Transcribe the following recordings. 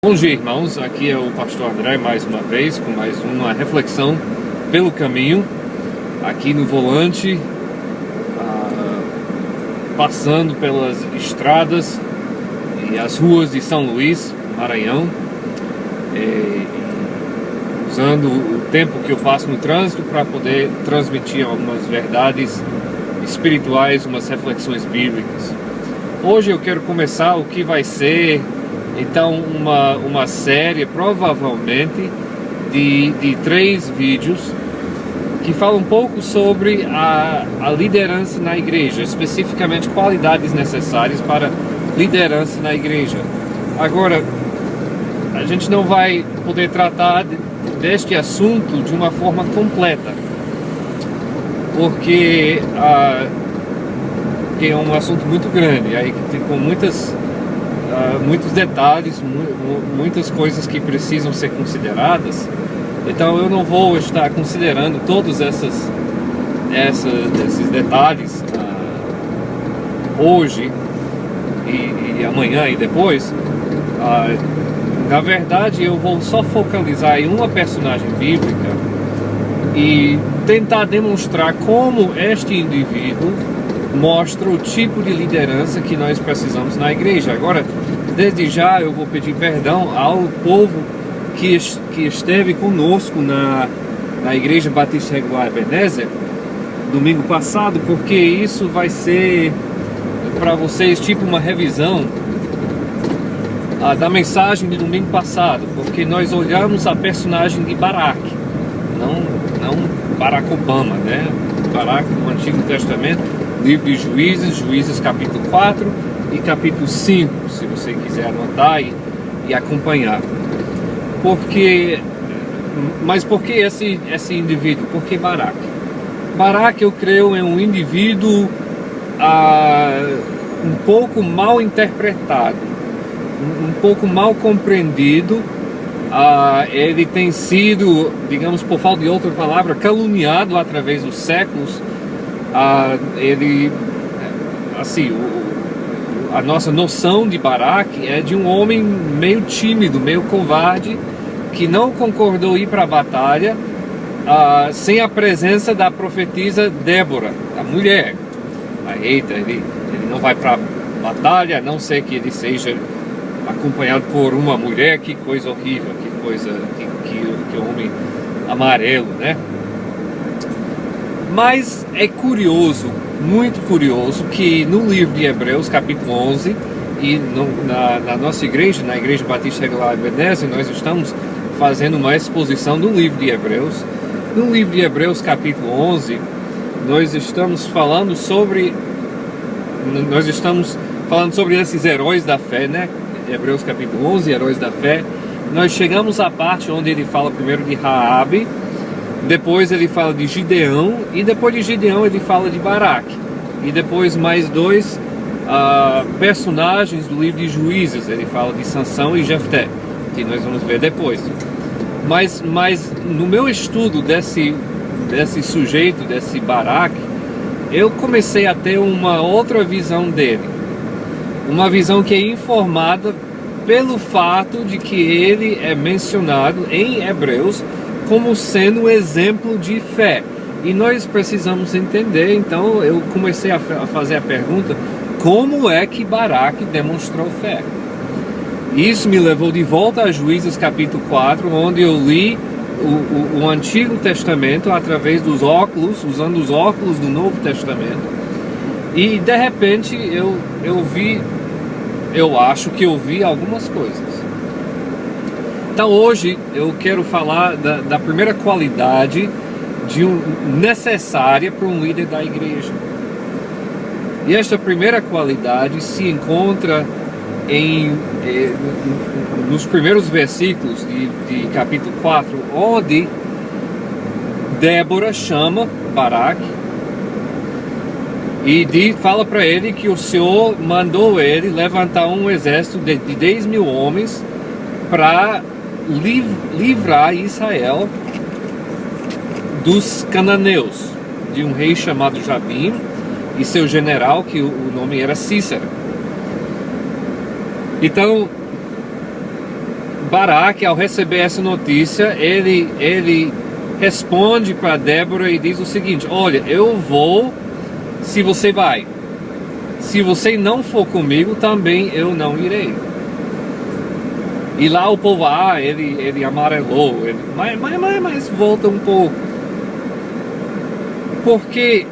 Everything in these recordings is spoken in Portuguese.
Bom dia, irmãos, aqui é o pastor André mais uma vez com mais uma reflexão pelo caminho aqui no volante, passando pelas estradas e as ruas de São Luís, Maranhão, usando o tempo que eu passo no trânsito para poder transmitir algumas verdades espirituais, umas reflexões bíblicas. Hoje eu quero começar o que vai ser então uma série provavelmente de 3 vídeos que falam um pouco sobre a liderança na igreja, especificamente qualidades necessárias para liderança na igreja. Agora, a gente não vai poder tratar deste assunto de uma forma completa, porque é um assunto muito grande, aí com muitos detalhes, muitas coisas que precisam ser consideradas. Então eu não vou estar considerando todos esses detalhes hoje e amanhã e depois. Na verdade, eu vou só focalizar em uma personagem bíblica e tentar demonstrar como este indivíduo mostra o tipo de liderança que nós precisamos na igreja. Agora, desde já eu vou pedir perdão ao povo que esteve conosco na Igreja Batista Regular Ebenezer domingo passado, porque isso vai ser para vocês tipo uma revisão da mensagem de domingo passado, porque nós olhamos a personagem de Baraque, não Barack Obama, né? Baraque no Antigo Testamento, livro de Juízes capítulo 4 e capítulo 5, se você quiser anotar e acompanhar. Mas por que esse indivíduo? Por que Baraque? Baraque, eu creio, é um indivíduo um pouco mal interpretado, um pouco mal compreendido. Ele tem sido, digamos, por falta de outra palavra, caluniado através dos séculos. A nossa noção de Baraque é de um homem meio tímido, meio covarde, que não concordou ir para a batalha sem a presença da profetisa Débora, a mulher. Eita, ele não vai para a batalha, a não ser que ele seja acompanhado por uma mulher. Que coisa horrível, que homem amarelo, né? Mas é curioso, muito curioso, que no livro de Hebreus, capítulo 11, e na nossa igreja, na Igreja Batista Regular Ebenezer, nós estamos fazendo uma exposição do livro de Hebreus. No livro de Hebreus, capítulo 11, nós estamos falando sobre esses heróis da fé, né? Hebreus capítulo 11, heróis da fé. Nós chegamos à parte onde ele fala primeiro de Raabe, depois ele fala de Gideão, e depois de Gideão ele fala de Baraque, e depois mais 2 personagens do livro de Juízes. Ele fala de Sansão e Jefté, que nós vamos ver depois. Mas no meu estudo desse sujeito, desse Baraque, eu comecei a ter uma outra visão dele, uma visão que é informada pelo fato de que ele é mencionado em Hebreus como sendo um exemplo de fé. E nós precisamos entender, então eu comecei a fazer a pergunta: como é que Baraque demonstrou fé? Isso me levou de volta a Juízes capítulo 4, onde eu li o Antigo Testamento através dos óculos, usando os óculos do Novo Testamento. E de repente eu acho que eu vi algumas coisas. Então hoje eu quero falar da primeira qualidade necessária para um líder da igreja. E esta primeira qualidade se encontra nos primeiros versículos de capítulo 4, onde Débora chama Baraque e fala para ele que o Senhor mandou ele levantar um exército de 10.000 homens para livrar Israel dos cananeus, de um rei chamado Jabim e seu general, que o nome era Cícera. Então, Baraque, ao receber essa notícia, ele responde para Débora e diz o seguinte: olha, eu vou se você vai. Se você não for comigo, também eu não irei. E lá o povo, ele amarelou, mas volta um pouco. Porque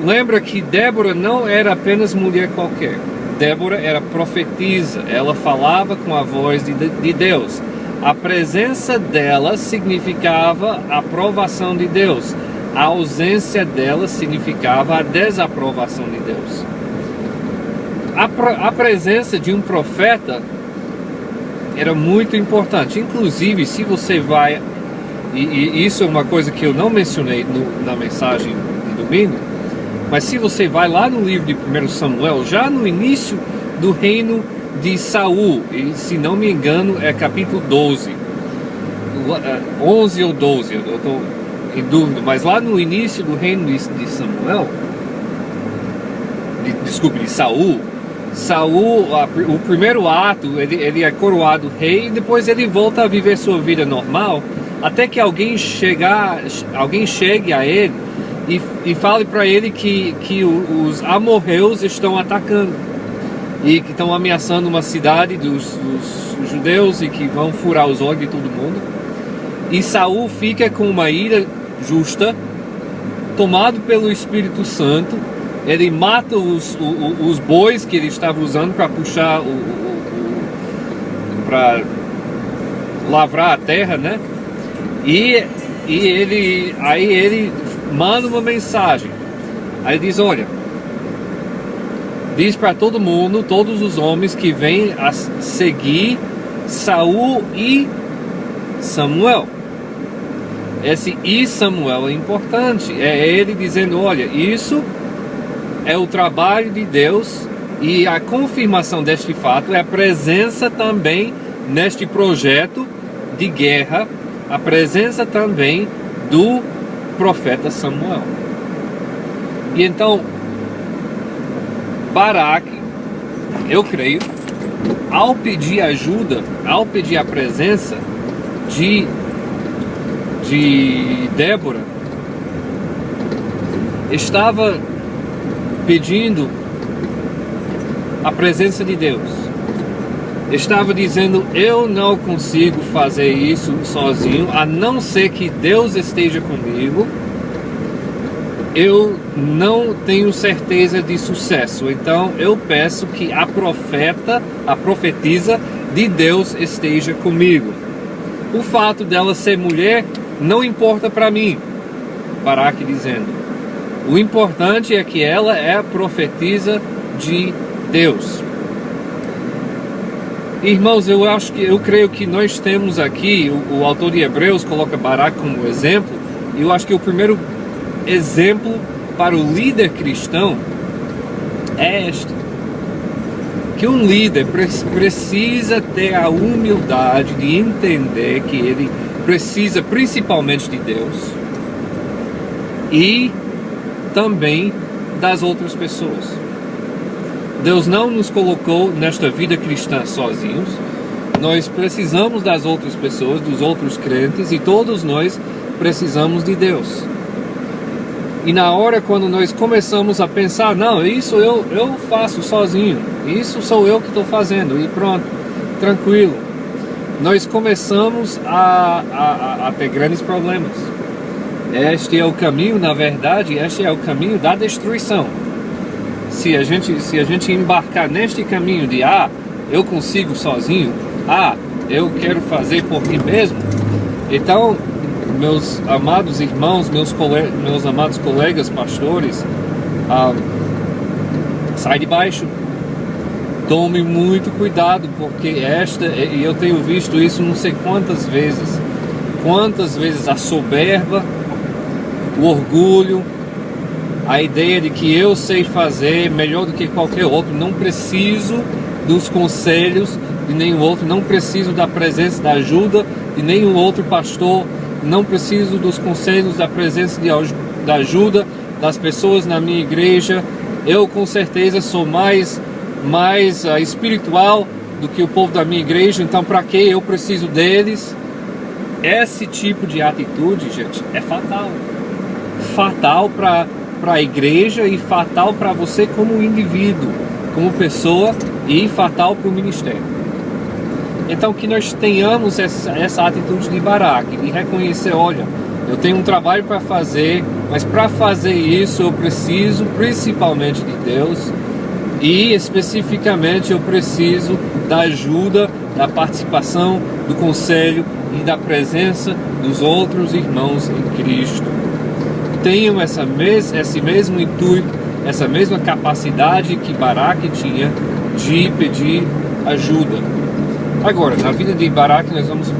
lembra que Débora não era apenas mulher qualquer. Débora era profetisa, ela falava com a voz de Deus. A presença dela significava a aprovação de Deus. A ausência dela significava a desaprovação de Deus. A presença de um profeta era muito importante. Inclusive, se você vai, e isso é uma coisa que eu não mencionei na mensagem de domingo, mas se você vai lá no livro de 1 Samuel, já no início do reino de Saul, e se não me engano é capítulo 12, 11 ou 12, eu estou em dúvida, mas lá no início do reino de Samuel, de Saul, o primeiro ato, ele é coroado rei e depois ele volta a viver sua vida normal, até que alguém chegue a ele e fale para ele que os amorreus estão atacando e que estão ameaçando uma cidade dos judeus e que vão furar os olhos de todo mundo. E Saul fica com uma ira justa, tomado pelo Espírito Santo. Ele mata os bois que ele estava usando para puxar para lavrar a terra, né? E ele manda uma mensagem. Aí diz: olha, diz para todo mundo, todos os homens que vêm a seguir Saul e Samuel. Esse e Samuel é importante. É ele dizendo: olha, isso é o trabalho de Deus, e a confirmação deste fato é a presença também neste projeto de guerra, a presença também do profeta Samuel. E então Baraque, eu creio, ao pedir ajuda, ao pedir a presença de Débora, estava pedindo a presença de Deus. Estava dizendo: eu não consigo fazer isso sozinho, a não ser que Deus esteja comigo. Eu não tenho certeza de sucesso. Então eu peço que a profetisa de Deus esteja comigo. O fato dela ser mulher não importa para mim. Baraque dizendo: o importante é que ela é a profetisa de Deus. Irmãos, eu creio que nós temos aqui, o autor de Hebreus coloca Baraque como exemplo, e eu acho que o primeiro exemplo para o líder cristão é este: que um líder precisa ter a humildade de entender que ele precisa principalmente de Deus e também das outras pessoas. Deus não nos colocou nesta vida cristã sozinhos. Nós precisamos das outras pessoas, dos outros crentes, e todos nós precisamos de Deus. E na hora quando nós começamos a pensar: não, isso eu faço sozinho, isso sou eu que estou fazendo, e pronto, tranquilo, nós começamos a ter grandes problemas. Este é o caminho, na verdade, este é o caminho da destruição. Se a gente embarcar neste caminho de eu consigo sozinho, eu quero fazer por mim mesmo, então, meus amados irmãos, meus amados colegas pastores, sai de baixo. Tome muito cuidado, porque e eu tenho visto isso não sei quantas vezes a soberba, o orgulho, a ideia de que eu sei fazer melhor do que qualquer outro, não preciso dos conselhos de nenhum outro, não preciso da presença, da ajuda de nenhum outro pastor, não preciso dos conselhos, da presença, da ajuda das pessoas na minha igreja. Eu com certeza sou mais espiritual do que o povo da minha igreja, então para que eu preciso deles? Esse tipo de atitude, gente, é fatal. Fatal para a igreja e fatal para você como indivíduo, como pessoa, e fatal para o ministério. Então que nós tenhamos essa atitude de Baraque, de reconhecer, olha, eu tenho um trabalho para fazer, mas para fazer isso eu preciso principalmente de Deus e especificamente eu preciso da ajuda, da participação, do conselho e da presença dos outros irmãos em Cristo. Tenham esse mesmo intuito, essa mesma capacidade que Baraque tinha de pedir ajuda. Agora, na vida de Baraque nós vamos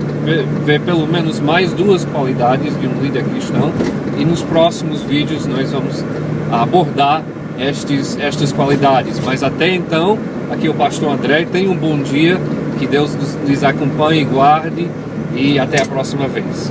ver pelo menos mais duas qualidades de um líder cristão, e nos próximos vídeos nós vamos abordar estas qualidades. Mas até então, aqui é o pastor André. Tenha um bom dia, que Deus lhes acompanhe e guarde, e até a próxima vez.